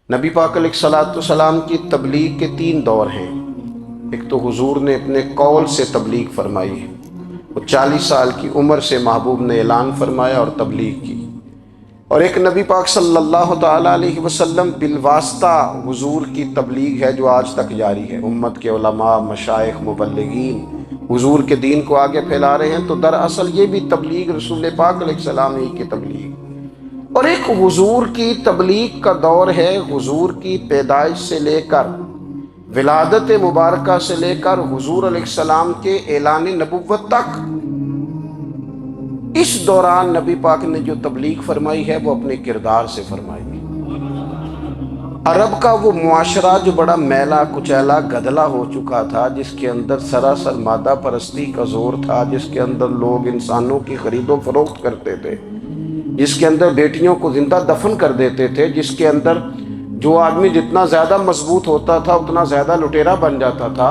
نبی پاک علیہ السلام کی تبلیغ کے 3 دور ہیں۔ ایک تو حضور نے اپنے قول سے تبلیغ فرمائی ہے، وہ 40 سال کی عمر سے محبوب نے اعلان فرمایا اور تبلیغ کی، اور ایک نبی پاک صلی اللہ تعالیٰ علیہ وسلم بالواسطہ حضور کی تبلیغ ہے جو آج تک جاری ہے۔ امت کے علماء، مشائخ، مبلغین حضور کے دین کو آگے پھیلا رہے ہیں، تو دراصل یہ بھی تبلیغ رسول پاک علیہ السلام ہی کی تبلیغ۔ اور ایک حضور کی تبلیغ کا دور ہے، حضور کی پیدائش سے لے کر ولادت مبارکہ سے لے کر حضور علیہ السلام کے اعلان نبوت تک۔ اس دوران نبی پاک نے جو تبلیغ فرمائی ہے وہ اپنے کردار سے فرمائی ہے۔ عرب کا وہ معاشرہ جو بڑا میلا کچیلا گدلا ہو چکا تھا، جس کے اندر سراسر مادہ پرستی کا زور تھا، جس کے اندر لوگ انسانوں کی خرید و فروخت کرتے تھے، جس کے اندر بیٹیوں کو زندہ دفن کر دیتے تھے، جس کے اندر جو آدمی جتنا زیادہ مضبوط ہوتا تھا اتنا زیادہ لٹیرا بن جاتا تھا،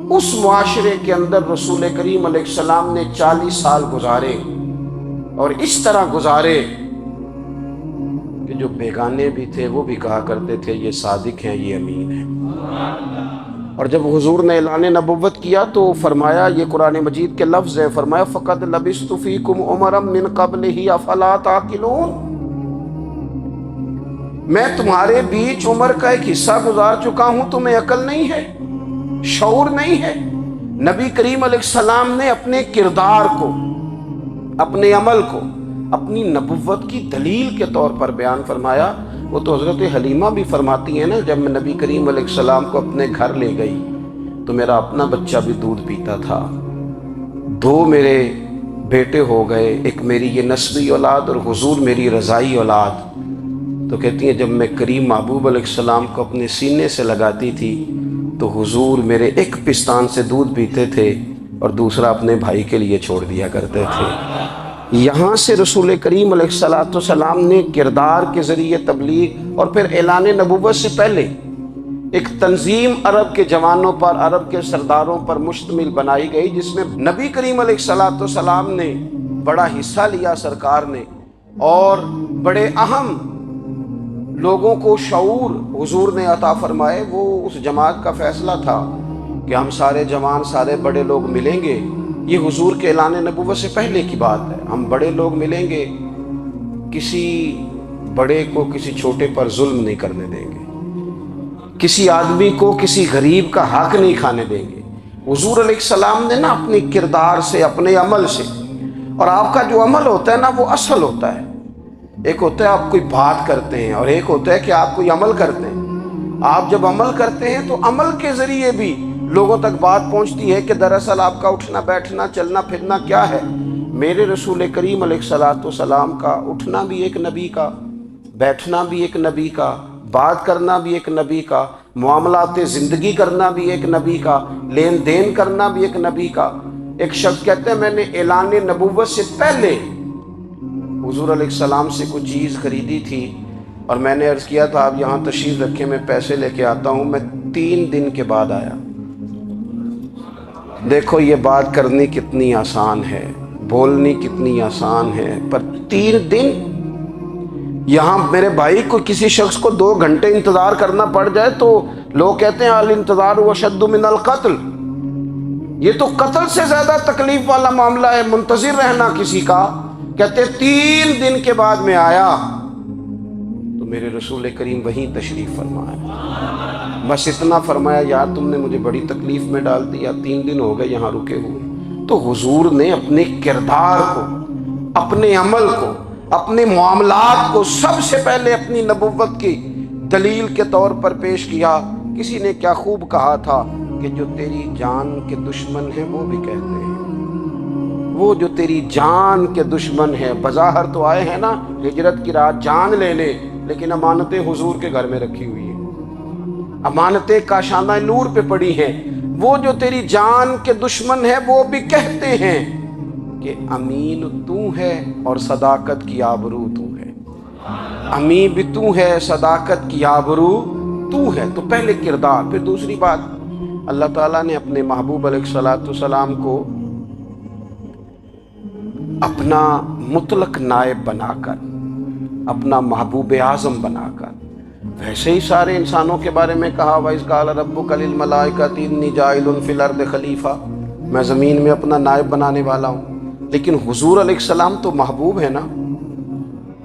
اس معاشرے کے اندر رسول کریم علیہ السلام نے 40 سال گزارے، اور اس طرح گزارے کہ جو بیگانے بھی تھے وہ بھی کہا کرتے تھے یہ صادق ہیں، یہ امین ہیں۔ اور جب حضور نے اعلان نبوت کیا تو فرمایا، یہ قرآن مجید کے لفظ ہے، فرمایا فَقَدْ لَبِثْتُ فِيكُمْ عُمَرًا مِّن قَبْلِهِ أَفَلَا تَعْقِلُونَ، میں تمہارے بیچ عمر کا ایک حصہ گزار چکا ہوں، تمہیں عقل نہیں ہے، شعور نہیں ہے۔ نبی کریم علیہ السلام نے اپنے کردار کو، اپنے عمل کو اپنی نبوت کی دلیل کے طور پر بیان فرمایا۔ وہ تو حضرت حلیمہ بھی فرماتی ہیں نا، جب میں نبی کریم علیہ السلام کو اپنے گھر لے گئی تو میرا اپنا بچہ بھی دودھ پیتا تھا، 2 میرے بیٹے ہو گئے، ایک میری یہ نسبی اولاد اور حضور میری رضائی اولاد۔ تو کہتی ہیں جب میں کریم محبوب علیہ السلام کو اپنے سینے سے لگاتی تھی تو حضور میرے ایک پستان سے دودھ پیتے تھے اور دوسرا اپنے بھائی کے لیے چھوڑ دیا کرتے تھے۔ یہاں سے رسول کریم علیہ السلام نے کردار کے ذریعے تبلیغ، اور پھر اعلان نبوت سے پہلے ایک تنظیم عرب کے جوانوں پر، عرب کے سرداروں پر مشتمل بنائی گئی، جس میں نبی کریم علیہ السلام نے بڑا حصہ لیا سرکار نے، اور بڑے اہم لوگوں کو شعور حضور نے عطا فرمائے۔ وہ اس جماعت کا فیصلہ تھا کہ ہم سارے جوان، سارے بڑے لوگ ملیں گے، یہ حضور کے اعلان نبوت سے پہلے کی بات ہے، ہم بڑے لوگ ملیں گے، کسی بڑے کو کسی چھوٹے پر ظلم نہیں کرنے دیں گے، کسی آدمی کو کسی غریب کا حق نہیں کھانے دیں گے۔ حضور علیہ السلام نے نا اپنے کردار سے، اپنے عمل سے، اور آپ کا جو عمل ہوتا ہے نا وہ اصل ہوتا ہے، ایک ہوتا ہے آپ کوئی بات کرتے ہیں اور ایک ہوتا ہے کہ آپ کوئی عمل کرتے ہیں۔ آپ جب عمل کرتے ہیں تو عمل کے ذریعے بھی لوگوں تک بات پہنچتی ہے کہ دراصل آپ کا اٹھنا بیٹھنا چلنا پھرنا کیا ہے۔ میرے رسول کریم علیہ السلام کا اٹھنا بھی ایک نبی کا، بیٹھنا بھی ایک نبی کا، بات کرنا بھی ایک نبی کا، معاملات زندگی کرنا بھی ایک نبی کا، لین دین کرنا بھی ایک نبی کا۔ ایک شخص کہتے ہیں میں نے اعلان نبوت سے پہلے حضور علیہ السلام سے کوئی چیز خریدی تھی، اور میں نے عرض کیا تھا آپ یہاں تشریف رکھیں، میں پیسے لے کے آتا ہوں، میں 3 دن کے بعد آیا۔ دیکھو یہ بات کرنی کتنی آسان ہے، بولنی کتنی آسان ہے، پر 3 دن یہاں میرے بھائی کو کسی شخص کو 2 گھنٹے انتظار کرنا پڑ جائے تو لوگ کہتے ہیں الانتظار اشد من القتل، یہ تو قتل سے زیادہ تکلیف والا معاملہ ہے منتظر رہنا کسی کا۔ کہتے 3 دن کے بعد میں آیا تو میرے رسول کریم وہیں تشریف فرمایا، بس اتنا فرمایا یار تم نے مجھے بڑی تکلیف میں ڈال دیا، 3 دن ہو گئے یہاں رکے ہوئے۔ تو حضور نے اپنے کردار کو، اپنے عمل کو، اپنے معاملات کو سب سے پہلے اپنی نبوت کی دلیل کے طور پر پیش کیا۔ کسی نے کیا خوب کہا تھا کہ جو تیری جان کے دشمن ہیں وہ بھی کہتے ہیں، وہ جو تیری جان کے دشمن ہیں، بظاہر تو آئے ہیں نا ہجرت کی رات جان لینے، لیکن امانتیں حضور کے گھر میں رکھی ہوئی ہیں، امانتیں کاشانہ نور پہ پڑی ہیں۔ وہ جو تیری جان کے دشمن ہیں وہ بھی کہتے ہیں کہ امین تو ہے اور صداقت کی آبرو تو ہے، امین بھی تو ہے، صداقت کی آبرو تو ہے۔ تو پہلے کردار، پھر دوسری بات، اللہ تعالیٰ نے اپنے محبوب علیہ السلام کو اپنا مطلق نائب بنا کر، اپنا محبوب اعظم بنا کر، ویسے ہی سارے انسانوں کے بارے میں کہا وَإِذْ قَالَ رَبُّكَ لِلْمَلَائِكَةِ إِنِّي جَاعِلٌ فِي الْأَرْضِ خلیفہ، میں زمین میں اپنا نائب بنانے والا ہوں۔ لیکن حضور علیہ السلام تو محبوب ہے نا،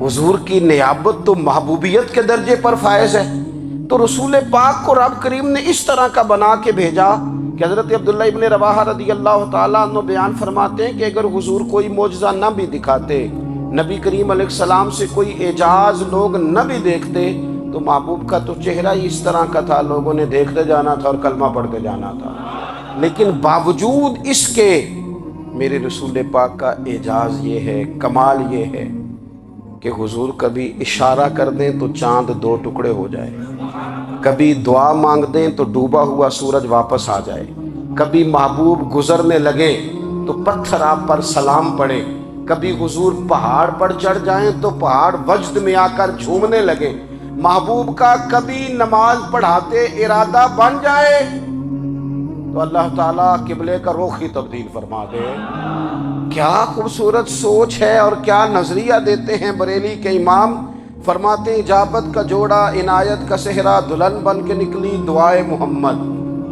حضور کی نیابت تو محبوبیت کے درجے پر فائز ہے، تو رسول پاک کو رب کریم نے اس طرح کا بنا کے بھیجا کہ حضرت عبداللہ ابن رواحہ رضی اللہ تعالیٰ عنہ بیان فرماتے ہیں کہ اگر حضور کوئی معجزہ نہ بھی دکھاتے، نبی کریم علیہ السلام سے کوئی اعجاز لوگ نہ بھی دیکھتے، تو محبوب کا تو چہرہ ہی اس طرح کا تھا، لوگوں نے دیکھتے جانا تھا اور کلمہ پڑھتے جانا تھا۔ لیکن باوجود اس کے میرے رسول پاک کا اعجاز یہ ہے، کمال یہ ہے کہ حضور کبھی اشارہ کر دیں تو چاند 2 ٹکڑے ہو جائے، کبھی دعا مانگ دیں تو ڈوبا ہوا سورج واپس آ جائے، کبھی محبوب گزرنے لگے تو پتھر آپ پر سلام پڑے، کبھی حضور پہاڑ پر چڑھ جائیں تو پہاڑ وجد میں آ کر جھومنے لگے، محبوب کا کبھی نماز پڑھاتے ارادہ بن جائے تو اللہ تعالیٰ قبلے کا رخ ہی تبدیل فرما دے۔ کیا خوبصورت سوچ ہے اور کیا نظریہ دیتے ہیں بریلی کے امام، فرماتے ہیں اجابت کا جوڑا عنایت کا صحرا، دلہن بن کے نکلی دعائے محمد،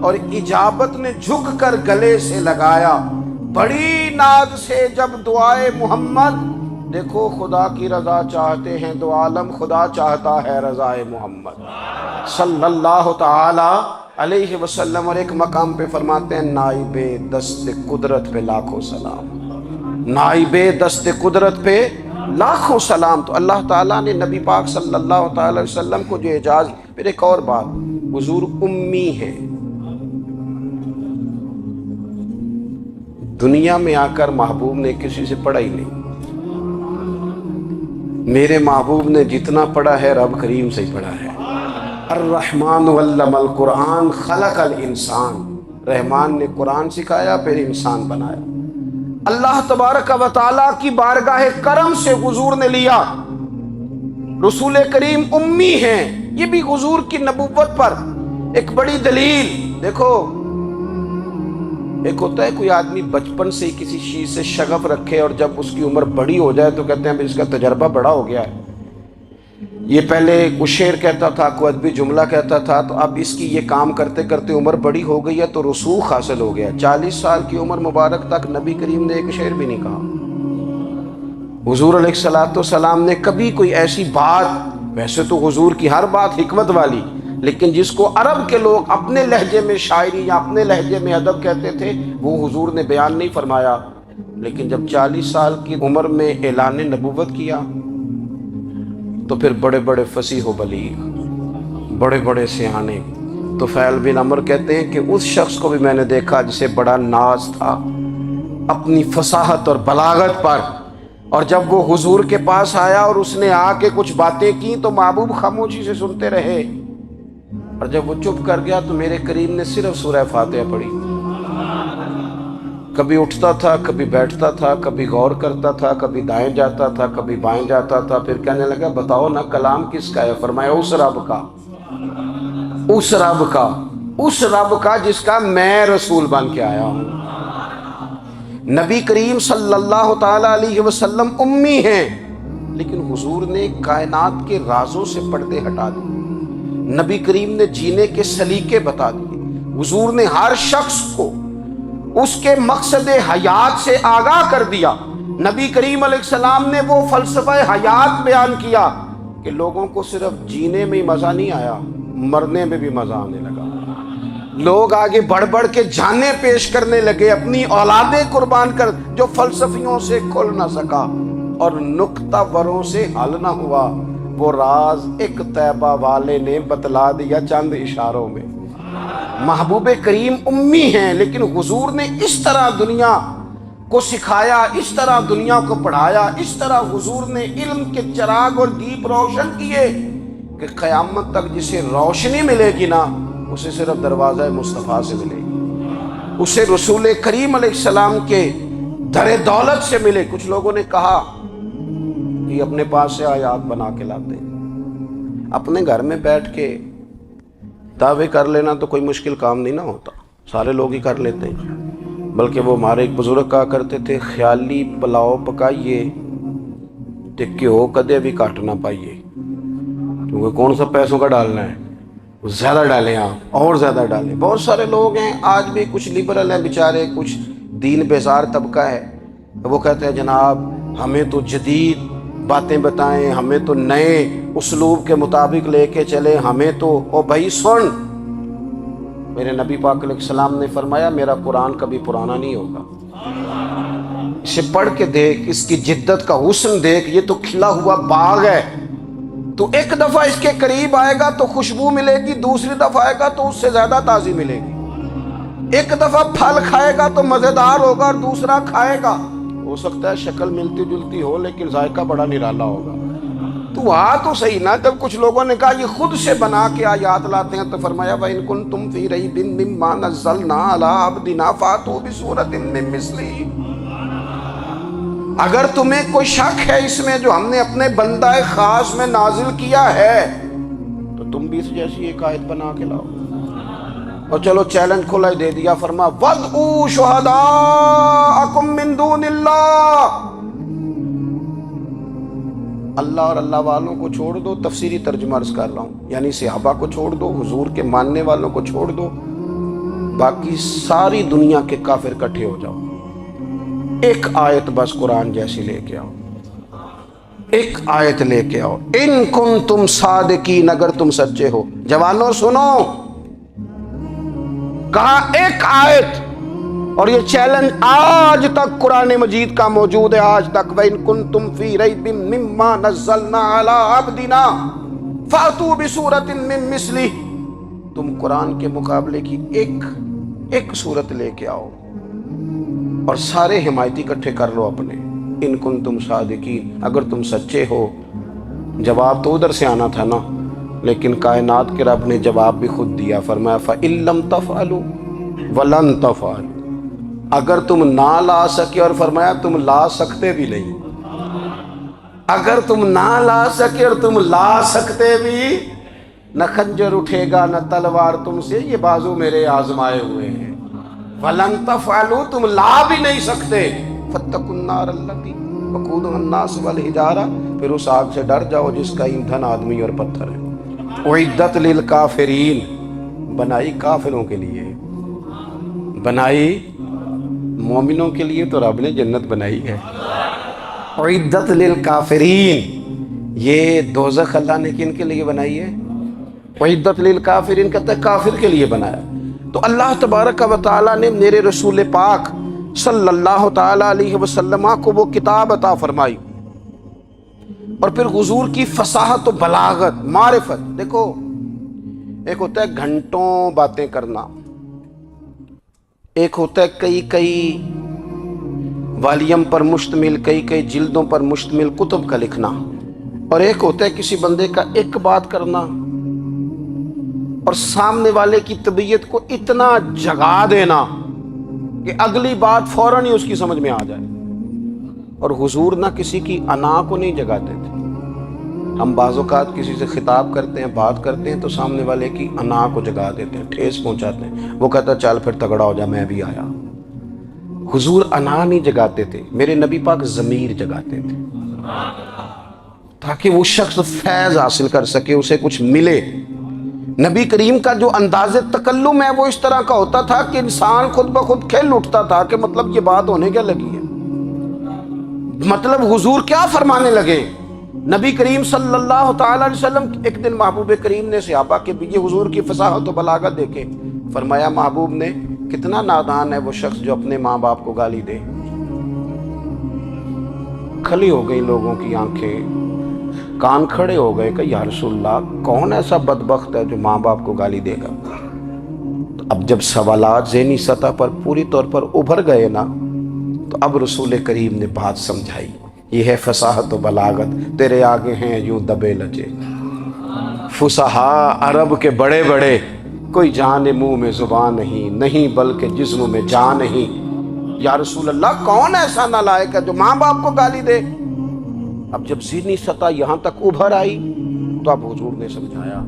اور اجابت نے جھک کر گلے سے لگایا بڑی ناز سے جب دعائے محمد، دیکھو خدا کی رضا چاہتے ہیں دو عالم، خدا چاہتا ہے رضائے محمد صلی اللہ تعالی علیہ وسلم۔ اور ایک مقام پہ فرماتے ہیں نائب دست قدرت پہ لاکھوں سلام، نائب دست قدرت پہ لاکھوں سلام۔ تو اللہ تعالیٰ نے نبی پاک صلی اللہ تعالی علیہ وسلم کو جو اعجاز، پھر ایک اور بات، حضور امی ہے، دنیا میں آ کر محبوب نے کسی سے پڑھا ہی نہیں، میرے محبوب نے جتنا پڑھا ہے رب کریم سے ہی پڑھا ہے۔ الرحمن علم القرآن خلق الانسان، رحمان نے قرآن سکھایا پھر انسان بنایا۔ اللہ تبارک و تعالیٰ کی بارگاہ کرم سے حضور نے لیا، رسول کریم امی ہیں، یہ بھی حضور کی نبوت پر ایک بڑی دلیل۔ دیکھو ایک ہوتا ہے کوئی آدمی بچپن سے ہی کسی چیز سے شغف رکھے اور جب اس کی عمر بڑی ہو جائے تو کہتے ہیں اس کا تجربہ بڑا ہو گیا ہے، یہ پہلے کوئی شعر کہتا تھا، کوئی ادبی جملہ کہتا تھا، تو اب اس کی یہ کام کرتے کرتے عمر بڑی ہو گئی ہے تو رسوخ حاصل ہو گیا۔ 40 سال کی عمر مبارک تک نبی کریم نے ایک شعر بھی نہیں کہا۔ حضور علیہ السلام نے کبھی کوئی ایسی بات، ویسے تو حضور کی ہر بات حکمت والی، لیکن جس کو عرب کے لوگ اپنے لہجے میں شاعری یا اپنے لہجے میں ادب کہتے تھے، وہ حضور نے بیان نہیں فرمایا۔ لیکن جب 40 سال کی عمر میں اعلان نبوت کیا تو پھر بڑے بڑے فصیح و بلیغ، بڑے بڑے سیانے طفیل بن عمر کہتے ہیں کہ اس شخص کو بھی میں نے دیکھا جسے بڑا ناز تھا اپنی فصاحت اور بلاغت پر، اور جب وہ حضور کے پاس آیا اور اس نے آ کے کچھ باتیں کی تو محبوب خاموشی سے سنتے رہے، اور جب وہ چپ کر گیا تو میرے کریم نے صرف سورہ فاتحہ پڑھی۔ کبھی اٹھتا تھا، کبھی بیٹھتا تھا، کبھی غور کرتا تھا، کبھی دائیں جاتا تھا، کبھی بائیں جاتا تھا، پھر کہنے لگا بتاؤ نا کلام کس کا ہے؟ فرمایا اس رب کا، اس رب کا، اس رب کا جس کا میں رسول بن کے آیا ہوں۔ نبی کریم صلی اللہ تعالی علیہ وسلم امی ہیں، لیکن حضور نے کائنات کے رازوں سے پردے ہٹا دیے، نبی کریم نے جینے کے سلیقے بتا دیے، حضور نے ہر شخص کو اس کے مقصد حیات سے آگاہ کر دیا۔ نبی کریم علیہ السلام نے وہ فلسفہ حیات بیان کیا کہ لوگوں کو صرف جینے میں ہی مزہ نہیں آیا، مرنے میں بھی مزہ آنے لگا۔ لوگ آگے بڑھ بڑھ کے جانیں پیش کرنے لگے، اپنی اولادیں قربان کر، جو فلسفیوں سے کھل نہ سکا اور نکتہ وروں سے حل نہ ہوا، وہ راز ایک طیبہ والے نے بتلا دیا چند اشاروں میں۔ محبوب کریم امی ہیں، لیکن حضور نے اس طرح دنیا کو سکھایا، اس طرح دنیا کو پڑھایا، اس طرح حضور نے علم کے چراغ اور دیپ روشن کیے کہ قیامت تک جسے روشنی ملے گی نا، اسے صرف دروازہ مصطفیٰ سے ملے گی، اسے رسول کریم علیہ السلام کے در دولت سے ملے۔ کچھ لوگوں نے کہا کہ اپنے پاس سے آیات بنا کے لاتے ہیں، اپنے گھر میں بیٹھ کے دعوے کر لینا تو کوئی مشکل کام نہیں نہ ہوتا، سارے لوگ ہی کر لیتے ہیں، بلکہ وہ ہمارے ایک بزرگ کہا کرتے تھے خیالی پلاؤ پکائیے تے گھیو کدے بھی کٹ نہ پائیے، کیونکہ کون سا پیسوں کا ڈالنا ہے، زیادہ ڈالیں آپ اور زیادہ ڈالیں۔ بہت سارے لوگ ہیں آج بھی، کچھ لبرل ہیں بیچارے، کچھ دین بیزار طبقہ ہے، وہ کہتے ہیں جناب ہمیں تو جدید باتیں بتائیں، ہمیں تو نئے اسلوب کے مطابق لے کے چلیں، ہمیں تو او بھائی سن، میرے نبی پاک علیہ السلام نے فرمایا میرا قرآن کبھی پرانا نہیں ہوگا، اسے پڑھ کے دیکھ، اس کی جدت کا حسن دیکھ، یہ تو کھلا ہوا باغ ہے، تو ایک دفعہ اس کے قریب آئے گا تو خوشبو ملے گی، دوسری دفعہ آئے گا تو اس سے زیادہ تازی ملے گی، ایک دفعہ پھل کھائے گا تو مزیدار ہوگا اور دوسرا کھائے گا ہو سکتا ہے شکل ملتی جلتی ہو لیکن ذائقہ بڑا نرالا ہوگا۔ تو تو صحیح نا، جب کچھ لوگوں نے کہا یہ خود سے بنا کے آیات لاتے ہیں تو فرمایا وَإِن كُنتُمْ فِي رَيْبٍ مِّمَّا نَزَّلْنَا عَلَىٰ عَبْدِنَا فَأْتُوا بِسُورَةٍ مِّن مِّثْلِهِ، اگر تمہیں کوئی شک ہے اس میں جو ہم نے اپنے بندہ خاص میں نازل کیا ہے تو تم بھی اس جیسی ایک آیت بنا کے لاؤ۔ اور چلو چیلنج کھلا ہی دے دیا، فرما وَادْعُوا شُهَدَاءَكُم مِّن دُونِ اللَّهِ، اللہ اور اللہ والوں کو چھوڑ دو، تفسیری ترجمہ عرض کر رہا ہوں، یعنی صحابہ کو چھوڑ دو، حضور کے ماننے والوں کو چھوڑ دو، باقی ساری دنیا کے کافر اکٹھے ہو جاؤ، ایک آیت بس قرآن جیسی لے کے آؤ، ایک آیت لے کے آؤ، ان کنتم صادقین، اگر تم سچے ہو۔ جوانوں سنو، کہا ایک آیت، اور یہ چیلنج آج تک قرآن مجید کا موجود ہے، آج تک وَإِن كُنتُمْ فِي رَيْبٍ مِّمَّا نَزَّلْنَا عَلَىٰ عَبْدِنَا فَأْتُوا بِسُورَةٍ مِّن مِّثْلِهِ، تم قرآن کے مقابلے کی ایک صورت لے کے آؤ اور سارے حمایتی اکٹھے کر لو اپنے، ان کنتم صادقین، اگر تم سچے ہو۔ جواب تو ادھر سے آنا تھا نا، لیکن کائنات کے رب نے جواب بھی خود دیا، فرمایا فَإِن لَّمْ تَفْعَلُوا وَلَن تَفْعَلُوا، اگر تم نہ لا سکے، اور فرمایا تم لا سکتے بھی نہیں، اگر تم نہ لا سکے اور تم لا سکتے بھی، نہ خنجر اٹھے گا نہ تلوار تم سے، یہ بازو میرے آزمائے ہوئے ہیں، وَلَن تَفْعَلُوا، تم لا بھی نہیں سکتے، فَاتَّقُوا النَّارَ الَّتِي وَقُودُهَا النَّاسُ وَالْحِجَارَةُ، پھر اس آگ سے ڈر جاؤ جس کا ایندھن آدمی اور پتھر ہے، اُعِدَّتْ لِلْكَافِرِينَ، بنائی کافروں کے لیے، بنائی مومنوں کے لیے تو رب نے جنت بنائی ہے، اُعِدَّتْ لِلْكَافِرِينَ، یہ دوزخ اللہ نے کن کے لیے بنائی ہے؟ اُعِدَّتْ لِلْكَافِرِينَ کہتا ہے کافر کے لیے بنایا۔ تو اللہ تبارک و تعالیٰ نے میرے رسول پاک صلی اللہ تعالیٰ علیہ وسلم کو وہ کتاب عطا فرمائی، اور پھر حضور کی فصاحت و بلاغت، معرفت، دیکھو ایک ہوتا ہے گھنٹوں باتیں کرنا، ایک ہوتا ہے کئی والیم پر مشتمل، کئی جلدوں پر مشتمل کتب کا لکھنا، اور ایک ہوتا ہے کسی بندے کا ایک بات کرنا اور سامنے والے کی طبیعت کو اتنا جگا دینا کہ اگلی بات فوراً ہی اس کی سمجھ میں آ جائے۔ اور حضور نہ کسی کی انا کو نہیں جگاتے تھے، ہم بعض اوقات کسی سے خطاب کرتے ہیں، بات کرتے ہیں تو سامنے والے کی انا کو جگا دیتے ہیں، ٹھیس پہنچاتے ہیں، وہ کہتا چل پھر تگڑا ہو جا میں بھی آیا۔ حضور انا نہیں جگاتے تھے، میرے نبی پاک ضمیر جگاتے تھے تاکہ وہ شخص فیض حاصل کر سکے، اسے کچھ ملے۔ نبی کریم کا جو انداز تکلم ہے وہ اس طرح کا ہوتا تھا کہ انسان خود بخود کھل اٹھتا تھا کہ مطلب یہ بات ہونے کیا لگی ہے، مطلب حضور کیا فرمانے لگے۔ نبی کریم صلی اللہ تعالیٰ علیہ وسلم ایک دن محبوب کریم نے صحابہ کے پیچھے حضور کی فصاحت و بلاغت دیکھے، فرمایا محبوب نے کتنا نادان ہے وہ شخص جو اپنے ماں باپ کو گالی دے۔ کھلی ہو گئی لوگوں کی آنکھیں، کان کھڑے ہو گئے کہ یا رسول اللہ کون ایسا بدبخت ہے جو ماں باپ کو گالی دے گا۔ اب جب سوالات ذہنی سطح پر پوری طور پر ابھر گئے نا، تو اب رسول کریم نے بات سمجھائی، یہ ہے فصاحت و بلاغت، تیرے آگے ہیں یوں دبے لجے فصحاء عرب کے بڑے بڑے، کوئی جان منہ میں زبان نہیں بلکہ جسم میں جان نہیں۔ یا رسول اللہ کون ایسا نالائق ہے جو ماں باپ کو گالی دے۔ اب جب ذہنی سطح یہاں تک ابھر آئی تو اب حضور نے سمجھایا،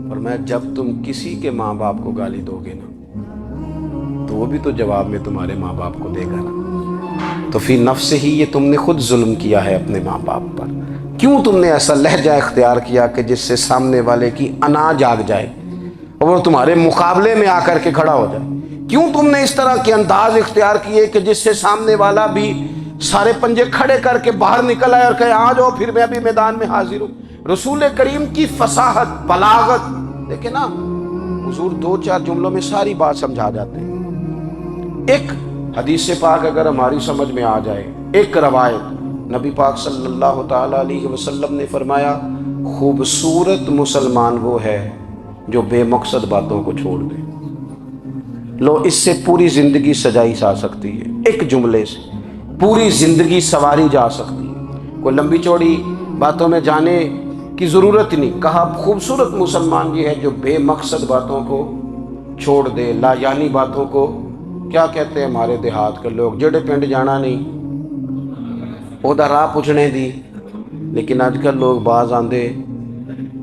اور میں جب تم کسی کے ماں باپ کو گالی دو گے نا تو تو وہ بھی تو جواب میں تمہارے ماں باپ کو دے گا نا۔ تو فی نفس ہی یہ تم نے خود ظلم کیا ہے اپنے ماں باپ پر۔ کیوں تم نے ایسا لہجہ اختیار کیا کہ جس سے سامنے والے کی انا جاگ جائے اور وہ تمہارے مقابلے میں آ کر کے کھڑا ہو جائے؟ کیوں تم نے اس طرح کے انداز اختیار کیے کہ جس سے سامنے والا بھی سارے پنجے کھڑے کر کے باہر نکل آئے اور کہے آ جاؤ پھر میں بھی میدان میں حاضر ہوں؟ رسول کریم کی فصاحت، بلاغت دیکھیں نا، حضور 2-4 جملوں میں ساری بات سمجھا جاتے ہیں۔ ایک حدیث پاک اگر ہماری سمجھ میں آ جائے، ایک روایت نبی پاک صلی اللہ تعالی علیہ وسلم نے فرمایا خوبصورت مسلمان وہ ہے جو بے مقصد باتوں کو چھوڑ دے۔ لو اس سے پوری زندگی سجائی جا سکتی ہے، ایک جملے سے پوری زندگی سواری جا سکتی ہے، کوئی لمبی چوڑی باتوں میں جانے کی ضرورت ہی نہیں۔ کہا خوبصورت مسلمان یہ ہے جو بے مقصد باتوں کو چھوڑ دے، لا یعنی باتوں کو، کیا کہتے ہیں ہمارے دیہات کے لوگ، جڑے پنڈ جانا نہیں اودا راہ پوچھنے دی۔ لیکن آج کل لوگ باز آندے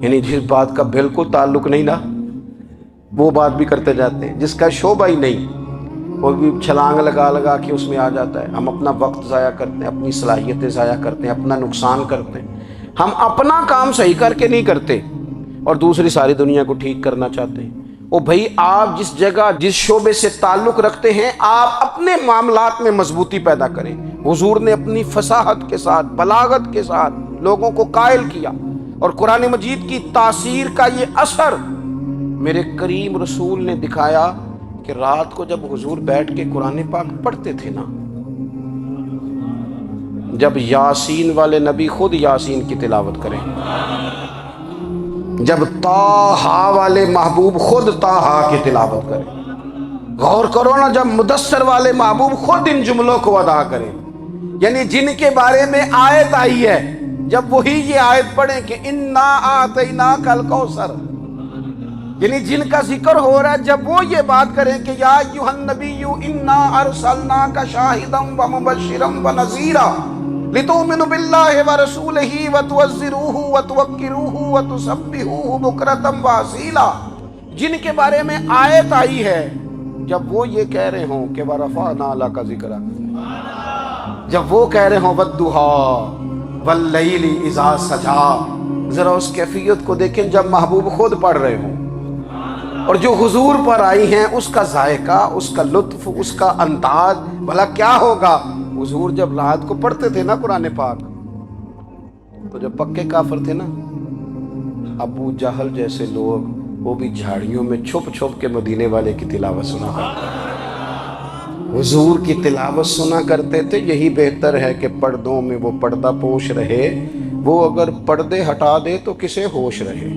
یعنی جس بات کا بالکل تعلق نہیں نا وہ بات بھی کرتے جاتے ہیں، جس کا شعبہ ہی نہیں وہ بھی چھلانگ لگا کے اس میں آ جاتا ہے۔ ہم اپنا وقت ضائع کرتے ہیں، اپنی صلاحیتیں ضائع کرتے ہیں، اپنا نقصان کرتے ہیں۔ ہم اپنا کام صحیح کر کے نہیں کرتے اور دوسری ساری دنیا کو ٹھیک کرنا چاہتے ہیں۔ او بھائی، آپ جس جگہ جس شعبے سے تعلق رکھتے ہیں آپ اپنے معاملات میں مضبوطی پیدا کریں۔ حضور نے اپنی فصاحت کے ساتھ، بلاغت کے ساتھ لوگوں کو قائل کیا، اور قرآن مجید کی تاثیر کا یہ اثر میرے کریم رسول نے دکھایا کہ رات کو جب حضور بیٹھ کے قرآن پاک پڑھتے تھے نا، جب یاسین والے نبی خود یاسین کی تلاوت کریں، جب طٰہٰ والے محبوب خود طٰہٰ کی تلاوت کریں، غور کرو نا، جب مدثر والے محبوب خود ان جملوں کو ادا کریں، یعنی جن کے بارے میں آیت آئی ہے، جب وہی یہ آیت پڑھیں کہ اِنَّا أَعْطَيْنَاكَ الْكَوْثَرَ، یعنی جن کا ذکر ہو رہا ہے، جب وہ یہ بات کریں کہ یا ایھا النبی انا ارسلناک شاہدا ومبشرا ونذیرا لتؤمنوا باللہ ورسولہ وتعزروہ وتوقروہ وتسبحوہ بکرۃ واصیلا، جن کے بارے میں آیت آئی ہے، جب وہ یہ کہہ رہے ہوں کہ ورفعنا لک ذکرک، جب وہ کہہ رہے ہوں والضحیٰ واللیل اذا سجا، ذرا اس کیفیت کو دیکھیں جب محبوب خود پڑھ رہے ہوں، اور جو حضور پر آئی ہیں اس کا ذائقہ، اس کا لطف، اس کا انداز بھلا کیا ہوگا۔ حضور جب رات کو پڑھتے تھے نا قرآن پاک، تو جو پکے کافر تھے نا، ابو جہل جیسے لوگ، وہ بھی جھاڑیوں میں چھپ چھپ کے مدینے والے کی تلاوت سنا کرتے تھے، حضور کی تلاوت سنا کرتے تھے۔ یہی بہتر ہے کہ پردوں میں وہ پردہ پوش رہے، وہ اگر پردے ہٹا دے تو کسے ہوش رہے۔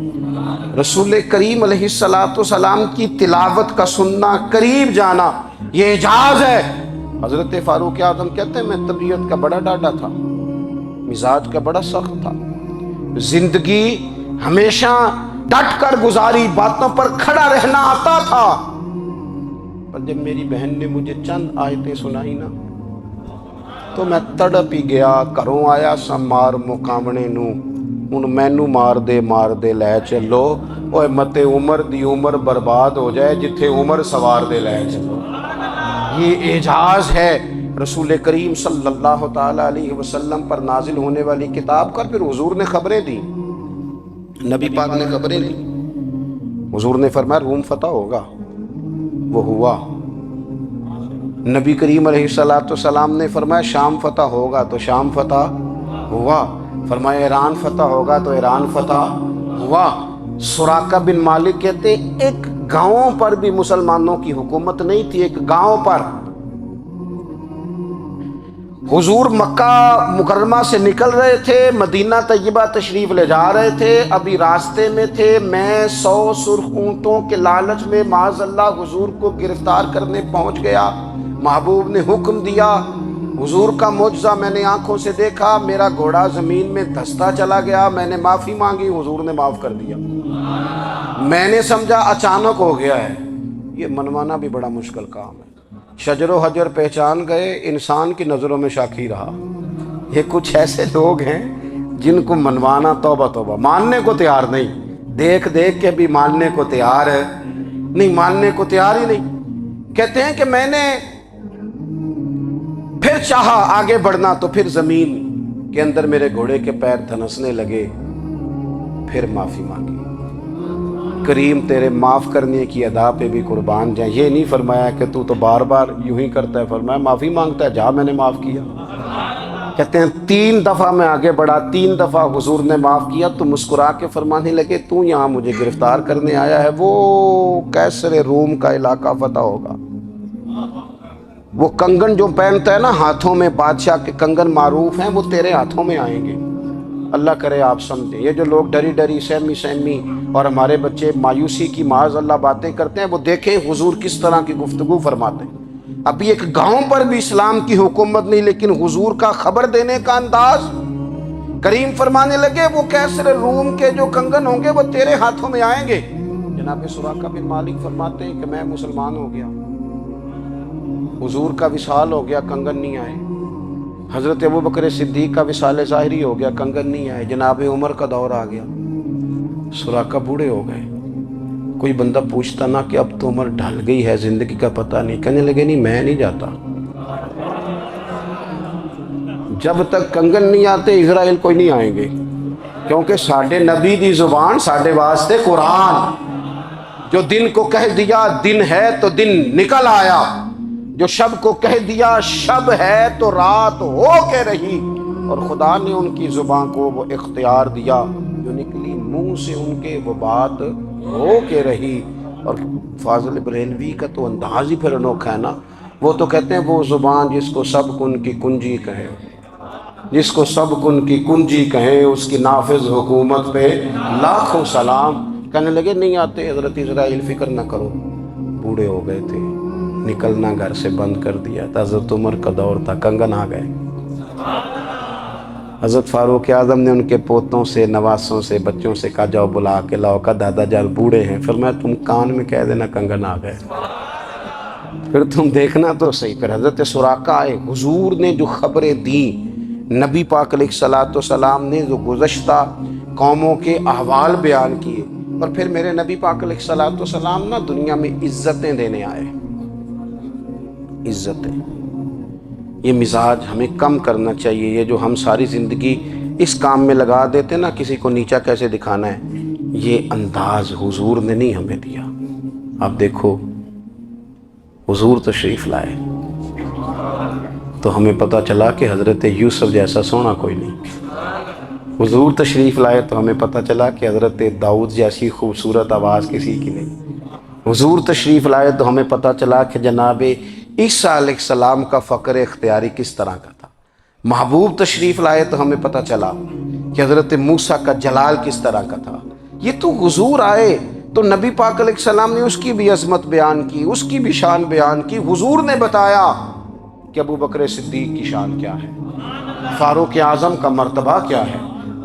رسول کریم علیہ السلام کی تلاوت کا سننا، قریب جانا، یہ اعجاز ہے۔ حضرت فاروق اعظم کہتے ہیں میں طبیعت کا بڑا ڈاڈا تھا، مزاج کا بڑا سخت تھا، زندگی ہمیشہ ڈٹ کر گزاری، باتوں پر کھڑا رہنا آتا تھا، پر جب میری بہن نے مجھے چند آیتیں سنائی نا تو میں تڑپ ہی گیا۔ گھروں آیا سا مار مقامنے نو، ہن مینو مار دے لے چلو، اوے متے عمر دی عمر برباد ہو جائے جتھے عمر سوار دے لے چلو۔ یہ اعجاز ہے رسول کریم صلی اللہ تعالی علیہ وسلم پر نازل ہونے والی کتاب کا۔ پھر حضور نے خبریں دی، نبی پاک نے خبریں دی، حضور نے فرمایا روم فتح ہوگا، وہ ہوا۔ نبی کریم علیہ السلام نے فرمایا شام فتح ہوگا، تو شام فتح ہوا۔ فرمایا ایران فتح ہوگا، تو ایران فتح ہوا۔ سراقہ بن مالک کہتے ہیں ایک گاؤں پر بھی مسلمانوں کی حکومت نہیں تھی، ایک گاؤں پر۔ حضور مکہ مکرمہ سے نکل رہے تھے، مدینہ طیبہ تشریف لے جا رہے تھے، ابھی راستے میں تھے، میں 100 سرخ اونٹوں کے لالچ میں معاذ اللہ حضور کو گرفتار کرنے پہنچ گیا۔ محبوب نے حکم دیا، حضور کا معجزہ میں نے آنکھوں سے دیکھا، میرا گھوڑا زمین میں دھستا چلا گیا، میں نے معافی مانگی، حضور نے معاف کر دیا۔ میں نے سمجھا اچانک ہو گیا ہے۔ یہ منوانا بھی بڑا مشکل کام ہے۔ شجر و حجر پہچان گئے، انسان کی نظروں میں شاکی رہا۔ یہ کچھ ایسے لوگ ہیں جن کو منوانا توبہ توبہ، ماننے کو تیار نہیں، دیکھ دیکھ کے بھی ماننے کو تیار ہے نہیں، ماننے کو تیار ہی نہیں۔ کہتے ہیں کہ میں نے پھر چاہا آگے بڑھنا تو پھر زمین کے اندر میرے گھوڑے کے پیر دھنسنے لگے، پھر معافی مانگی۔ کریم تیرے معاف کرنے کی ادا پہ بھی قربان جائیں۔ یہ نہیں فرمایا کہ تو بار بار یوں ہی کرتا ہے، فرمایا معافی مانگتا ہے، جا میں نے معاف کیا۔ کہتے ہیں 3 دفعہ میں آگے بڑھا، 3 دفعہ حضور نے معاف کیا تو مسکرا کے فرمانے لگے تو یہاں مجھے گرفتار کرنے آیا ہے، وہ کیسر روم کا علاقہ فتح ہوگا۔ وہ کنگن جو پہنتا ہے نا ہاتھوں میں، بادشاہ کے کنگن معروف ہیں، وہ تیرے ہاتھوں میں آئیں گے۔ اللہ کرے آپ سمجھیں۔ یہ جو لوگ ڈری ڈری سہمی اور ہمارے بچے مایوسی کی معاذ اللہ باتیں کرتے ہیں، وہ دیکھیں حضور کس طرح کی گفتگو فرماتے ہیں۔ ابھی ایک گاؤں پر بھی اسلام کی حکومت نہیں، لیکن حضور کا خبر دینے کا انداز۔ کریم فرمانے لگے وہ کیسر روم کے جو کنگن ہوں گے وہ تیرے ہاتھوں میں آئیں گے۔ جناب سراقہ بن مالک فرماتے ہیں کہ میں مسلمان ہو گیا، حضور کا وصال ہو گیا، کنگن نہیں آئے۔ حضرت ابوبکر صدیق کا وصال ظاہری ہو گیا، کنگن نہیں آئے۔ جناب عمر کا دور آ گیا، سراقہ بوڑھے ہو گئے۔ کوئی بندہ پوچھتا نا کہ اب تو عمر ڈھل گئی ہے، زندگی کا پتہ نہیں، کہنے لگے نہیں میں نہیں جاتا، جب تک کنگن نہیں آتے اسرائیل کوئی نہیں آئیں گے، کیونکہ ساڈے نبی دی زبان ساڈے واسطے قرآن، جو دن کو کہہ دیا دن ہے تو دن نکل آیا، جو شب کو کہہ دیا شب ہے تو رات ہو کے رہی، اور خدا نے ان کی زبان کو وہ اختیار دیا، جو نکلی منہ سے ان کے وہ بات ہو کے رہی۔ اور فاضل بریلوی کا تو انداز ہی پھر انوکھا ہے نا، وہ تو کہتے ہیں وہ زبان جس کو سب کن کی کنجی کہے، جس کو سب کن کی کنجی کہیں، اس کی نافذ حکومت پہ لاکھوں سلام۔ کہنے لگے نہیں آتے حضرت اسرائیل، فکر نہ کرو، بوڑھے ہو گئے تھے، نکلنا گھر سے بند کر دیا تھا، حضرت عمر کا دور تھا، کنگن آ گئے۔ حضرت فاروق اعظم نے ان کے پوتوں سے، نواسوں سے، بچوں سے کہا جاؤ بلا کے لاؤ، کہا دادا جان بوڑھے ہیں، فرمایا تم کان میں کہہ دینا کنگن آ گئے، پھر تم دیکھنا تو صحیح۔ پھر حضرت سراقہ آئے، حضور نے جو خبریں دیں، نبی پاک علیہ الصلوۃ والسلام نے جو گزشتہ قوموں کے احوال بیان کیے، اور پھر میرے نبی پاک علیہ الصلوۃ والسلام نا دنیا میں عزتیں دینے آئے۔ عزتیں، یہ مزاج ہمیں کم کرنا چاہیے۔ یہ جو ہم ساری زندگی اس کام میں لگا دیتے نا کسی کو نیچا کیسے دکھانا ہے، یہ انداز حضور نے نہیں ہمیں دیا۔ آپ دیکھو حضور تشریف لائے تو ہمیں پتہ چلا کہ حضرت یوسف جیسا سونا کوئی نہیں، حضور تشریف لائے تو ہمیں پتہ چلا کہ حضرت داؤد جیسی خوبصورت آواز کسی کی نہیں، حضور تشریف لائے تو ہمیں پتہ چلا کہ جناب عیسیٰ علیہ السلام کا فقر اختیاری کس طرح کا تھا، محبوب تشریف لائے تو ہمیں پتہ چلا کہ حضرت موسیٰ کا جلال کس طرح کا تھا۔ یہ تو حضور آئے تو نبی پاک علیہ السلام نے اس کی بھی عظمت بیان کی، اس کی بھی شان بیان کی۔ حضور نے بتایا کہ ابوبکر صدیق کی شان کیا ہے، فاروق اعظم کا مرتبہ کیا ہے،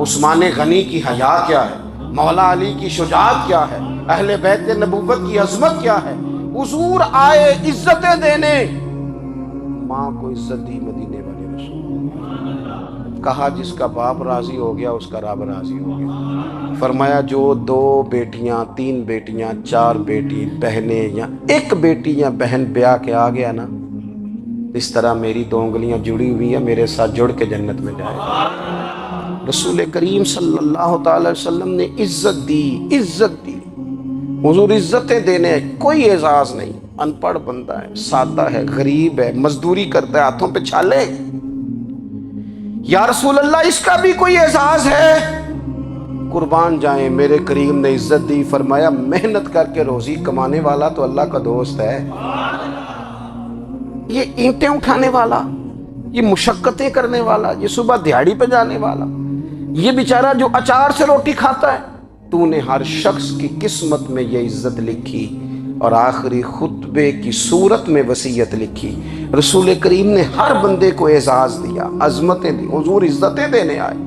عثمان غنی کی حیا کیا ہے، مولا علی کی شجاعت کیا ہے، اہل بیت نبوت کی عظمت کیا ہے۔ حضور آئے عزتیں دینے، ماں کو عزت دی مدینے والے رسول، کہا جس کا باپ راضی ہو گیا اس کا رب راضی ہو گیا۔ فرمایا جو 2 بیٹیاں 3 بیٹیاں 4 بیٹی بہنیں یا 1 بیٹی یا بہن بیاہ کے آ گیا نا، اس طرح میری 2 انگلیاں جڑی ہوئی ہیں، میرے ساتھ جڑ کے جنت میں جائے گا۔ رسول کریم صلی اللہ تعالی وسلم نے عزت دی، عزت دی۔ حضور عزتیں دینے، کوئی اعزاز نہیں، ان پڑھ بندہ ہے، سادہ ہے، غریب ہے، مزدوری کرتا ہے، ہاتھوں پہ چھالے، یا رسول اللہ اس کا بھی کوئی اعزاز ہے؟ قربان جائیں، میرے کریم نے عزت دی، فرمایا محنت کر کے روزی کمانے والا تو اللہ کا دوست ہے، یہ اینٹیں اٹھانے والا، یہ مشقتیں کرنے والا، یہ صبح دیہڑی پہ جانے والا، یہ بیچارہ جو اچار سے روٹی کھاتا ہے، تو نے ہر شخص کی قسمت میں یہ عزت لکھی اور آخری خطبے کی صورت میں وصیت لکھی۔ رسول کریم نے ہر بندے کو اعزاز دیا، عظمتیں دی، حضور عزتیں دینے آئے،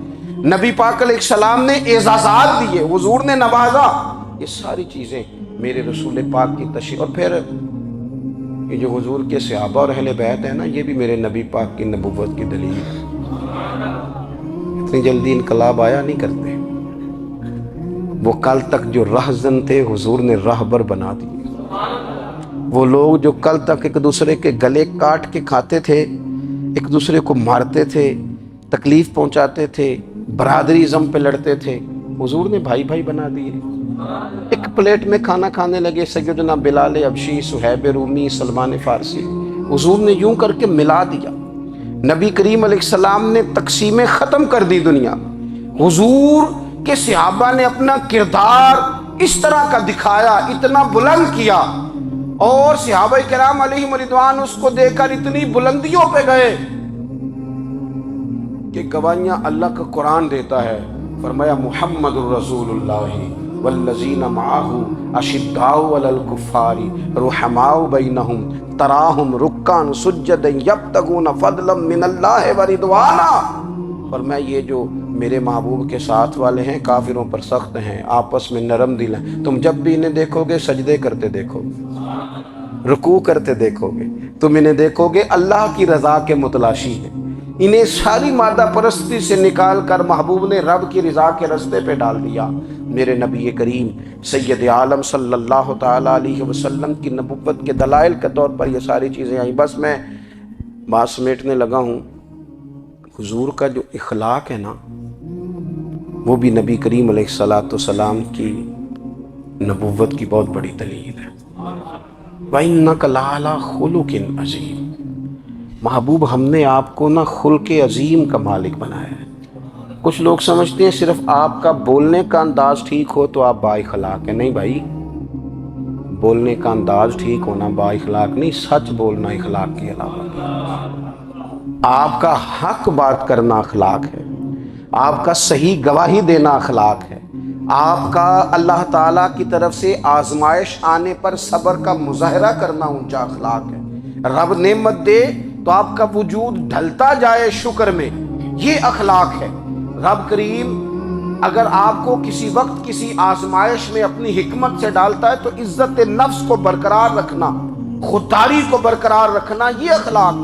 نبی پاک علیہ السلام نے اعزازات دیے، حضور نے نوازا۔ یہ ساری چیزیں میرے رسول پاک کی تشریف، اور پھر یہ جو حضور کے صحابہ اور اہل بیت ہیں نا، یہ بھی میرے نبی پاک کی نبوت کی دلیل ہے۔ اتنی جلدی انقلاب آیا نہیں کرتے، وہ کل تک جو رہزن تھے حضور نے راہبر بنا دیے، وہ لوگ جو کل تک ایک دوسرے کے گلے کاٹ کے کھاتے تھے، ایک دوسرے کو مارتے تھے، تکلیف پہنچاتے تھے، برادری ازم پہ لڑتے تھے، حضور نے بھائی بھائی بنا دیے۔ ایک پلیٹ میں کھانا کھانے لگے، سیدنا بلال حبشی، صہیب رومی، سلمان فارسی، حضور نے یوں کر کے ملا دیا۔ نبی کریم علیہ السلام نے تقسیمیں ختم کر دی دنیا۔ حضور کے صحابہ نے اپنا کردار اس طرح کا دکھایا، اتنا بلند کیا، اور صحابہ کرام علیہم رضوان اس کو دیکھ کر اتنی بلندیوں پہ گئے کہ گواہیاں اللہ کا قرآن دیتا ہے۔ فرمایا محمد الرسول اللہ والذین معہ اشداء علی الکفار رحماء بینہم تراہم رکعا سجدا یبتغون فضلا من اللہ ورضوانا۔ فرمایا یہ جو میرے محبوب کے ساتھ والے ہیں کافروں پر سخت ہیں، آپس میں نرم دل ہیں، تم جب بھی انہیں دیکھو گے سجدے کرتے دیکھو گے، رکوع کرتے دیکھو گے، تم انہیں دیکھو گے اللہ کی رضا کے متلاشی ہیں۔ انہیں ساری مادہ پرستی سے نکال کر محبوب نے رب کی رضا کے رستے پہ ڈال دیا۔ میرے نبی کریم سید عالم صلی اللہ تعالیٰ علیہ وسلم کی نبوت کے دلائل کے طور پر یہ ساری چیزیں آئیں۔ بس میں بات سمیٹنے لگا ہوں۔ حضور کا جو اخلاق ہے نا، وہ بھی نبی کریم علیہ السلام کی نبوت کی بہت بڑی دلیل ہے۔ وَإِنَّكَ لَعَلَىٰ خُلُقٍ عَظِيمٍ۔ محبوب ہم نے آپ کو نا خلق عظیم کا مالک بنایا ہے۔ کچھ لوگ سمجھتے ہیں صرف آپ کا بولنے کا انداز ٹھیک ہو تو آپ با اخلاق ہیں۔ نہیں بھائی، بولنے کا انداز ٹھیک ہونا با اخلاق نہیں، سچ بولنا اخلاق کے علاوہ۔ آپ کا حق بات کرنا اخلاق ہے، آپ کا صحیح گواہی دینا اخلاق ہے، آپ کا اللہ تعالیٰ کی طرف سے آزمائش آنے پر صبر کا مظاہرہ کرنا اونچا اخلاق ہے۔ رب نعمت دے تو آپ کا وجود ڈھلتا جائے شکر میں، یہ اخلاق ہے۔ رب کریم اگر آپ کو کسی وقت کسی آزمائش میں اپنی حکمت سے ڈالتا ہے تو عزت نفس کو برقرار رکھنا، خودداری کو برقرار رکھنا، یہ اخلاق۔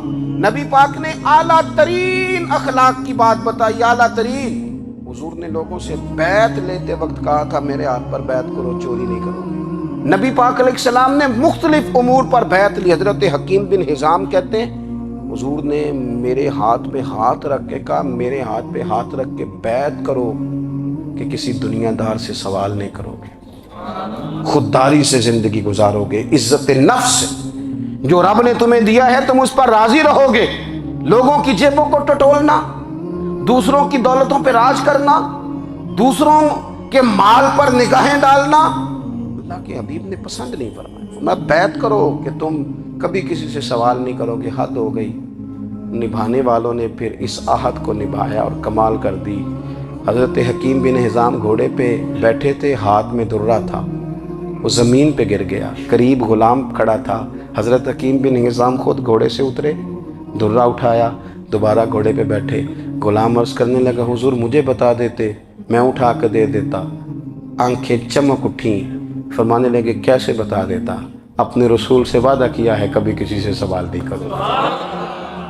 نبی پاک نے اعلیٰ ترین اخلاق کی بات بتائی، اعلیٰ ترین۔ حضور نے لوگوں سے بیعت لیتے وقت کہا تھا میرے ہاتھ پر بیعت کرو، چوری نہیں کرو۔ نبی پاک علیہ السلام نے مختلف امور پر بیعت لی۔ حضرت حکیم بن حزام کہتے ہیں حضور نے میرے ہاتھ پہ ہاتھ رکھ کے کہا میرے ہاتھ پہ ہاتھ رکھ کے بیعت کرو کہ کسی دنیا دار سے سوال نہیں کرو گے، خودداری سے زندگی گزارو گے، عزت نفس سے جو رب نے تمہیں دیا ہے تم اس پر راضی رہو گے۔ لوگوں کی جیبوں کو ٹٹولنا، دوسروں کی دولتوں پہ راج کرنا، دوسروں کے مال پر نگاہیں ڈالنا اللہ کے حبیب نے پسند نہیں فرمایا۔ میں بیعت کرو کہ تم کبھی کسی سے سوال نہیں کرو گے، حد ہو گئی۔ نبھانے والوں نے پھر اس عہد کو نبھایا اور کمال کر دی۔ حضرت حکیم بن حزام گھوڑے پہ بیٹھے تھے، ہاتھ میں درہ تھا، وہ زمین پہ گر گیا، قریب غلام کھڑا تھا۔ حضرت حکیم بن حزام خود گھوڑے سے اترے، درہ اٹھایا، دوبارہ گھوڑے پہ بیٹھے۔ غلام عرض کرنے لگا حضور مجھے بتا دیتے، میں اٹھا کے دے دیتا۔ آنکھیں چمک اٹھیں، فرمانے لگے کیسے بتا دیتا؟ اپنے رسول سے وعدہ کیا ہے کبھی کسی سے سوال نہیں کروں گا،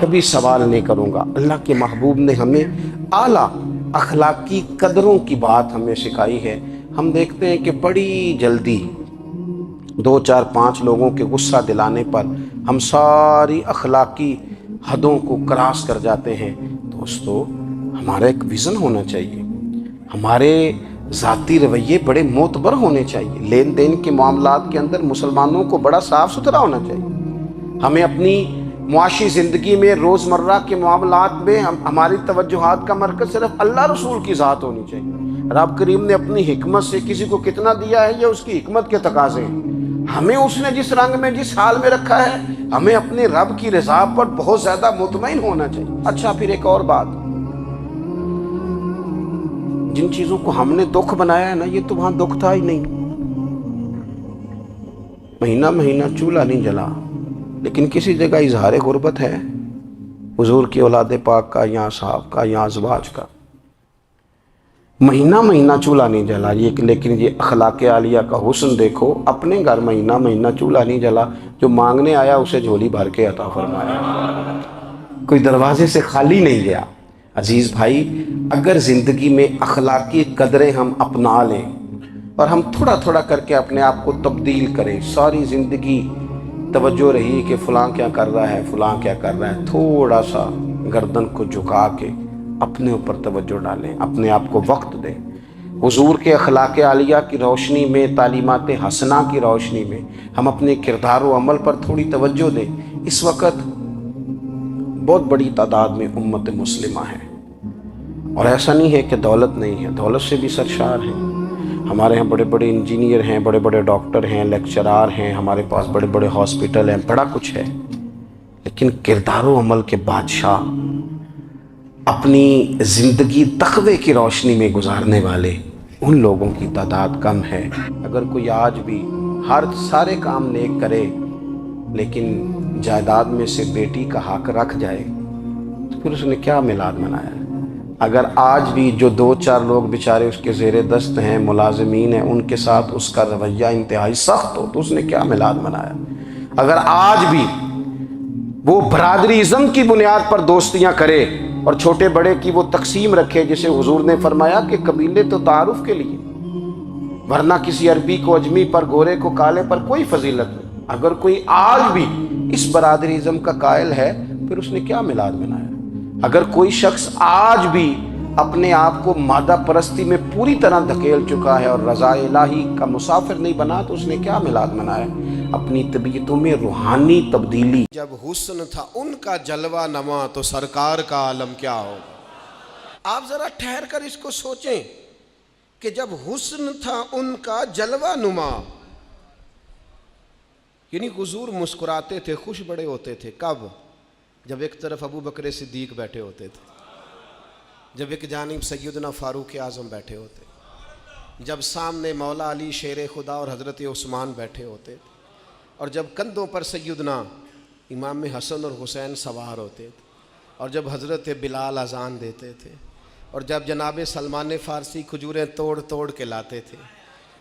کبھی سوال نہیں کروں گا۔ اللہ کے محبوب نے ہمیں اعلیٰ اخلاقی قدروں کی بات ہمیں سکھائی ہے۔ ہم دیکھتے ہیں کہ بڑی جلدی 2 4 5 لوگوں کے غصہ دلانے پر ہم ساری اخلاقی حدوں کو کراس کر جاتے ہیں۔ دوستو ہمارا ایک ویژن ہونا چاہیے، ہمارے ذاتی رویے بڑے معتبر ہونے چاہیے، لین دین کے معاملات کے اندر مسلمانوں کو بڑا صاف ستھرا ہونا چاہیے۔ ہمیں اپنی معاشی زندگی میں روزمرہ کے معاملات میں ہماری توجہات کا مرکز صرف اللہ رسول کی ذات ہونی چاہیے۔ رب کریم نے اپنی حکمت سے کسی کو کتنا دیا ہے یہ اس کی حکمت کے تقاضے ہیں۔ ہمیں اس نے جس رنگ میں جس حال میں رکھا ہے ہمیں اپنے رب کی رضا پر بہت زیادہ مطمئن ہونا چاہیے۔ اچھا پھر ایک اور بات، جن چیزوں کو ہم نے دکھ بنایا ہے نا یہ تو وہاں دکھ تھا ہی نہیں۔ مہینہ مہینہ چولہا نہیں جلا، لیکن کسی جگہ اظہار غربت ہے حضور کی اولاد پاک کا یا صحاب کا یا ازواج کا۔ مہینہ مہینہ چولہا نہیں جلا، لیکن یہ اخلاق عالیہ کا حسن دیکھو، اپنے گھر مہینہ مہینہ چولہا نہیں جلا، جو مانگنے آیا اسے جھولی بھر کے عطا فرمایا، کوئی دروازے سے خالی نہیں گیا۔ عزیز بھائی، اگر زندگی میں اخلاقی قدریں ہم اپنا لیں اور ہم تھوڑا تھوڑا کر کے اپنے آپ کو تبدیل کریں، ساری زندگی توجہ رہی کہ فلاں کیا کر رہا ہے، فلاں کیا کر رہا ہے، تھوڑا سا گردن کو جھکا کے اپنے اوپر توجہ ڈالیں، اپنے آپ کو وقت دیں، حضور کے اخلاق عالیہ کی روشنی میں، تعلیمات حسنہ کی روشنی میں ہم اپنے کردار و عمل پر تھوڑی توجہ دیں۔ اس وقت بہت بڑی تعداد میں امت مسلمہ ہے، اور ایسا نہیں ہے کہ دولت نہیں ہے، دولت سے بھی سرشار ہیں۔ ہمارے ہاں بڑے بڑے انجینئر ہیں، بڑے بڑے ڈاکٹر ہیں، لیکچرار ہیں، ہمارے پاس بڑے بڑے ہاسپٹل ہیں، بڑا کچھ ہے، لیکن کردار و عمل کے بادشاہ، اپنی زندگی تقوی کی روشنی میں گزارنے والے، ان لوگوں کی تعداد کم ہے۔ اگر کوئی آج بھی سارے کام نیک کرے لیکن جائیداد میں سے بیٹی کا حق رکھ جائے تو پھر اس نے کیا میلاد منایا؟ اگر آج بھی جو 2-4 لوگ بیچارے اس کے زیر دست ہیں، ملازمین ہیں، ان کے ساتھ اس کا رویہ انتہائی سخت ہو تو اس نے کیا میلاد منایا؟ اگر آج بھی وہ برادری ازم کی بنیاد پر دوستیاں کرے اور چھوٹے بڑے کی وہ تقسیم رکھے، جسے حضور نے فرمایا کہ قبیلے تو تعارف کے لیے، ورنہ کسی عربی کو اجمی پر، گورے کو کالے پر کوئی فضیلت نہیں۔ اگر کوئی آج بھی اس برادری ازم کا قائل ہے پھر اس نے کیا میلاد منایا؟ اگر کوئی شخص آج بھی اپنے آپ کو مادہ پرستی میں پوری طرح دھکیل چکا ہے اور رضا الہی کا مسافر نہیں بنا تو اس نے کیا میلاد منایا؟ اپنی طبیعتوں میں روحانی تبدیلی۔ جب حسن تھا ان کا جلوہ نما تو سرکار کا عالم کیا ہوگا؟ آپ ذرا ٹھہر کر اس کو سوچیں کہ جب حسن تھا ان کا جلوہ نما، یعنی حضور مسکراتے تھے، خوش بڑے ہوتے تھے۔ کب؟ جب ایک طرف ابو بکر صدیق بیٹھے ہوتے تھے، جب ایک جانب سیدنا فاروق اعظم بیٹھے ہوتے، جب سامنے مولا علی شیر خدا اور حضرت عثمان بیٹھے ہوتے، اور جب کندھوں پر سیدنا امام حسن اور حسین سوار ہوتے تھے، اور جب حضرت بلال اذان دیتے تھے، اور جب جناب سلمان فارسی کھجوریں توڑ توڑ کے لاتے تھے،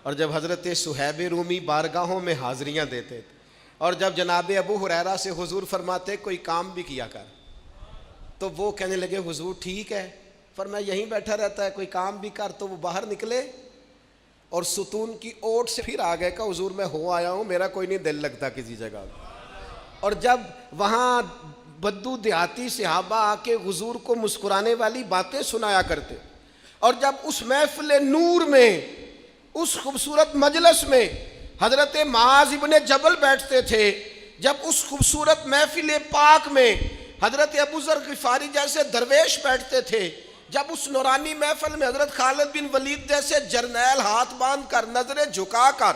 اور جب حضرت صہیب رومی بارگاہوں میں حاضریاں دیتے تھے، اور جب جناب ابو ہریرہ سے حضور فرماتے کوئی کام بھی کیا کر، تو وہ کہنے لگے حضور ٹھیک ہے، فرمایا یہیں بیٹھا رہتا ہے، کوئی کام بھی کر، تو وہ باہر نکلے اور ستون کی اوٹ سے پھر آ گئے کہ حضور میں ہو آیا ہوں، میرا کوئی نہیں دل لگتا کسی جگہ۔ اور جب وہاں بدو دیہاتی صحابہ آ کے حضور کو مسکرانے والی باتیں سنایا کرتے، اور جب اس محفل نور میں، اس خوبصورت مجلس میں حضرت معاذ ابن جبل بیٹھتے تھے، جب اس خوبصورت محفل پاک میں حضرت ابو ذر غفاری جیسے درویش بیٹھتے تھے، جب اس نورانی محفل میں حضرت خالد بن ولید جیسے جرنیل ہاتھ باندھ کر، نظریں جھکا کر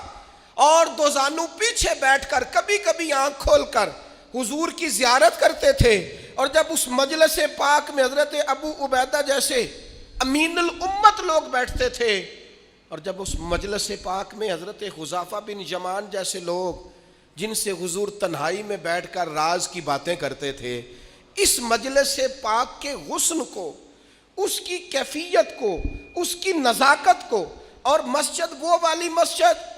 اور دو زانو پیچھے بیٹھ کر، کبھی کبھی آنکھ کھول کر حضور کی زیارت کرتے تھے، اور جب اس مجلس پاک میں حضرت ابو عبیدہ جیسے امین الامت لوگ بیٹھتے تھے، اور جب اس مجلس پاک میں حضرت حذیفہ بن یمان جیسے لوگ جن سے حضور تنہائی میں بیٹھ کر راز کی باتیں کرتے تھے، اس مجلس پاک کے حسن کو، اس کی کیفیت کو، اس کی نزاکت کو، اور مسجد وہ والی مسجد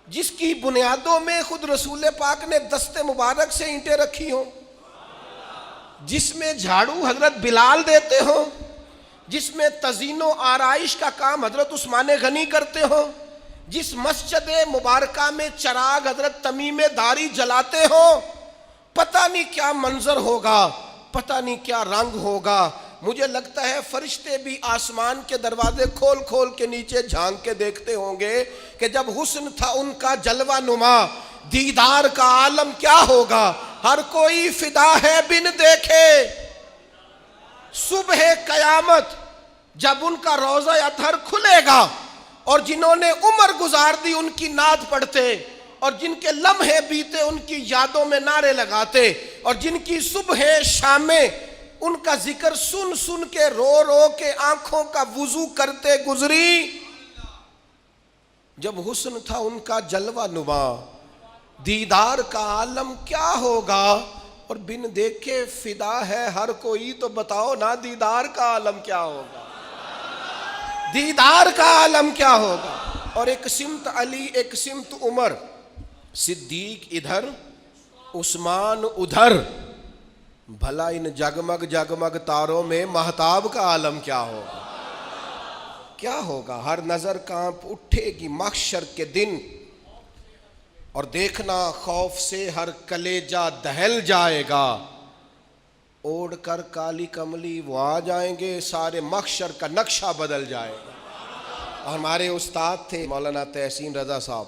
جس کی بنیادوں میں خود رسول پاک نے دست مبارک سے اینٹیں رکھی ہوں، جس میں جھاڑو حضرت بلال دیتے ہوں، جس میں تزئین و آرائش کا کام حضرت عثمان غنی کرتے ہوں، جس مسجد مبارکہ میں چراغ حضرت تمیم داری جلاتے ہوں، پتہ نہیں کیا منظر ہوگا، پتہ نہیں کیا رنگ ہوگا۔ مجھے لگتا ہے فرشتے بھی آسمان کے دروازے کھول کھول کے نیچے جھانک کے دیکھتے ہوں گے کہ جب حسن تھا ان کا جلوہ نما، دیدار کا عالم کیا ہوگا، ہر کوئی فدا ہے بن دیکھے۔ صبح قیامت جب ان کا روضہ اطہر کھلے گا اور جنہوں نے عمر گزار دی ان کی نعت پڑھتے، اور جن کے لمحے بیتے ان کی یادوں میں نعرے لگاتے، اور جن کی صبح شامیں ان کا ذکر سن سن کے رو رو کے آنکھوں کا وضو کرتے گزری، جب حسن تھا ان کا جلوہ نما، دیدار کا عالم کیا ہوگا، اور بن دیکھے فدا ہے ہر کوئی، تو بتاؤ نا دیدار کا عالم کیا ہوگا، دیدار کا عالم کیا ہوگا۔ اور ایک سمت علی، ایک سمت عمر، صدیق ادھر، عثمان ادھر، بھلا ان جگمگ جگمگ تاروں میں مہتاب کا عالم کیا ہوگا، کیا ہوگا۔ ہر نظر کانپ اٹھے گی محشر کے دن، اور دیکھنا خوف سے ہر کلیجہ دہل جائے گا، اوڑھ کر کالی کملی وہ آ جائیں گے، سارے محشر کا نقشہ بدل جائے گا۔ اور ہمارے استاد تھے مولانا تحسین رضا صاحب،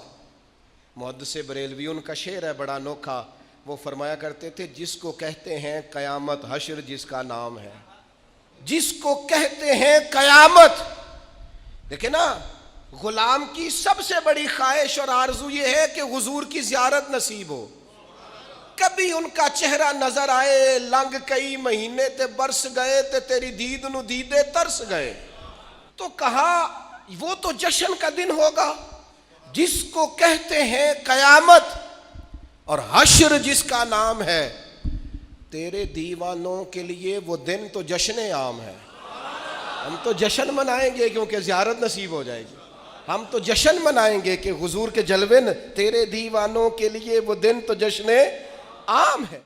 محدث بریلوی، ان کا شعر ہے بڑا انوکھا، وہ فرمایا کرتے تھے جس کو کہتے ہیں قیامت حشر جس کا نام ہے، جس کو کہتے ہیں قیامت۔ دیکھیں نا، غلام کی سب سے بڑی خواہش اور آرزو یہ ہے کہ حضور کی زیارت نصیب ہو، کبھی ان کا چہرہ نظر آئے، لنگ کئی مہینے تے برس گئے تے تیری دید نو دیدے ترس گئے۔ تو کہا وہ تو جشن کا دن ہوگا جس کو کہتے ہیں قیامت، اور حشر جس کا نام ہے، تیرے دیوانوں کے لیے وہ دن تو جشن عام ہے۔ ہم تو جشن منائیں گے کیونکہ زیارت نصیب ہو جائے گی، ہم تو جشن منائیں گے کہ حضور کے جلوے، تیرے دیوانوں کے لیے وہ دن تو جشن عام ہے۔